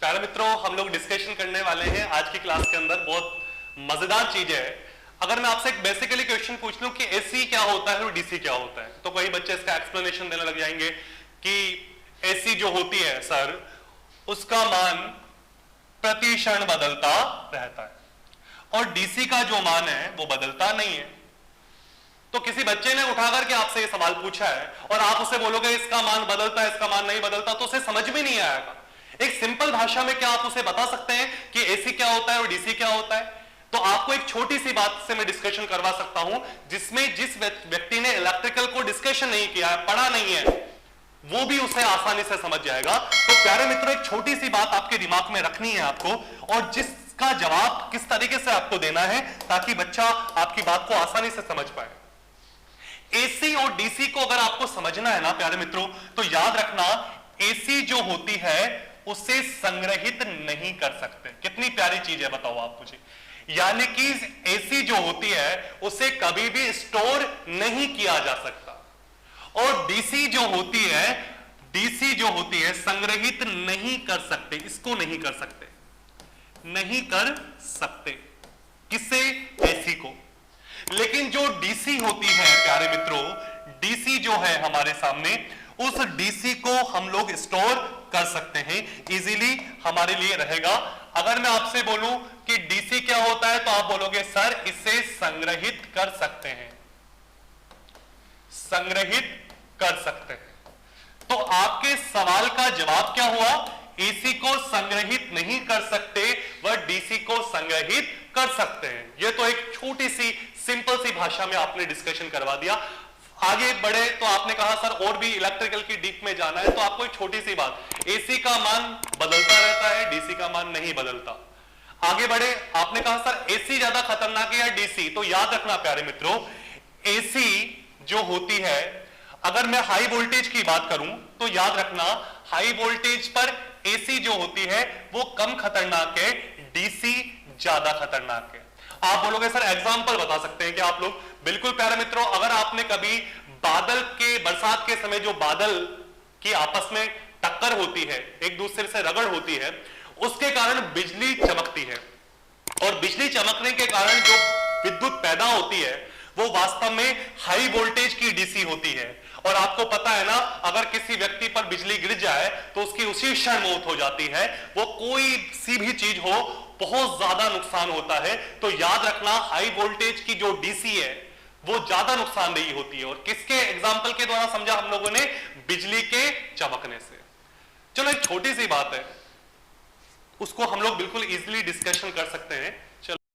प्यारे मित्रों, हम लोग डिस्कशन करने वाले हैं आज की क्लास के अंदर। बहुत मजेदार चीज है। अगर मैं आपसे एक बेसिकली क्वेश्चन पूछ लूं कि एसी क्या होता है और डीसी क्या होता है, तो कई बच्चे इसका एक्सप्लेनेशन देने लग जाएंगे कि एसी जो होती है सर, उसका मान प्रति क्षण बदलता रहता है और डीसी का जो मान है वो बदलता नहीं है। तो किसी बच्चे ने उठाकर के आपसे ये सवाल पूछा है और आप उसे बोलोगे इसका मान बदलता है, इसका मान नहीं बदलता, तो उसे समझ में नहीं आएगा। एक सिंपल भाषा में क्या आप उसे बता सकते हैं कि एसी क्या होता है और डीसी क्या होता है? तो आपको एक छोटी सी बात से मैं डिस्कशन करवा सकता हूं, जिसमें जिस व्यक्ति ने इलेक्ट्रिकल को डिस्कशन नहीं किया है, पढ़ा नहीं है, वो भी उसे आसानी से समझ जाएगा। तो प्यारे मित्रों, एक छोटी सी बात आपके दिमाग में रखनी है आपको, और जिसका जवाब किस तरीके से आपको देना है ताकि बच्चा आपकी बात को आसानी से समझ पाए। एसी और डीसी को अगर आपको समझना है ना प्यारे मित्रों, तो याद रखना, एसी जो होती है उसे संग्रहित नहीं कर सकते। कितनी प्यारी चीज है बताओ आप मुझे। यानी कि एसी जो होती है उसे कभी भी स्टोर नहीं किया जा सकता, और डीसी जो होती है संग्रहित नहीं कर सकते। इसको नहीं कर सकते, नहीं कर सकते। किससे? एसी को। लेकिन जो डीसी होती है प्यारे मित्रों, डीसी जो है हमारे सामने, उस डीसी को हम लोग स्टोर कर सकते हैं, इजीली हमारे लिए रहेगा। अगर मैं आपसे बोलूं कि डीसी क्या होता है, तो आप बोलोगे सर इसे संग्रहित कर सकते हैं, संग्रहित कर सकते हैं। तो आपके सवाल का जवाब क्या हुआ? एसी को संग्रहित नहीं कर सकते, वह डीसी को संग्रहित कर सकते हैं। यह तो एक छोटी सी सिंपल सी भाषा में आपने डिस्कशन करवा दिया। आगे बढ़े तो आपने कहा सर और भी इलेक्ट्रिकल की डीप में जाना है, तो आपको एक छोटी सी बात, एसी का मान बदलता रहता है, डीसी का मान नहीं बदलता। आगे बढ़े, आपने कहा सर एसी ज्यादा खतरनाक है या डीसी? तो याद रखना प्यारे मित्रों, एसी जो होती है, अगर मैं हाई वोल्टेज की बात करूं तो याद रखना, हाई वोल्टेज पर एसी जो होती है वो कम खतरनाक है, डीसी ज्यादा खतरनाक है। आप बोलोगे सर एग्जांपल बता सकते हैं कि आप लोग? बिल्कुल प्यारे मित्रों, अगर आपने कभी बादल के, बरसात के समय जो बादल की आपस में टक्कर होती है, एक दूसरे से रगड़ होती है, उसके कारण बिजली चमकती है, और बिजली चमकने के कारण जो विद्युत पैदा होती है वो वास्तव में हाई वोल्टेज की डीसी होती है। और आपको पता है ना, अगर किसी व्यक्ति पर बिजली गिर जाए तो उसकी उसी क्षण मौत हो जाती है। वो कोई सी भी चीज हो, बहुत ज्यादा नुकसान होता है। तो याद रखना, हाई वोल्टेज की जो डीसी है वो ज्यादा नुकसानदेही होती है। और किसके एग्जाम्पल के द्वारा समझा हम लोगों ने? बिजली के चमकने से। चलो एक छोटी सी बात है, उसको हम लोग बिल्कुल इजीली डिस्कशन कर सकते हैं। चलो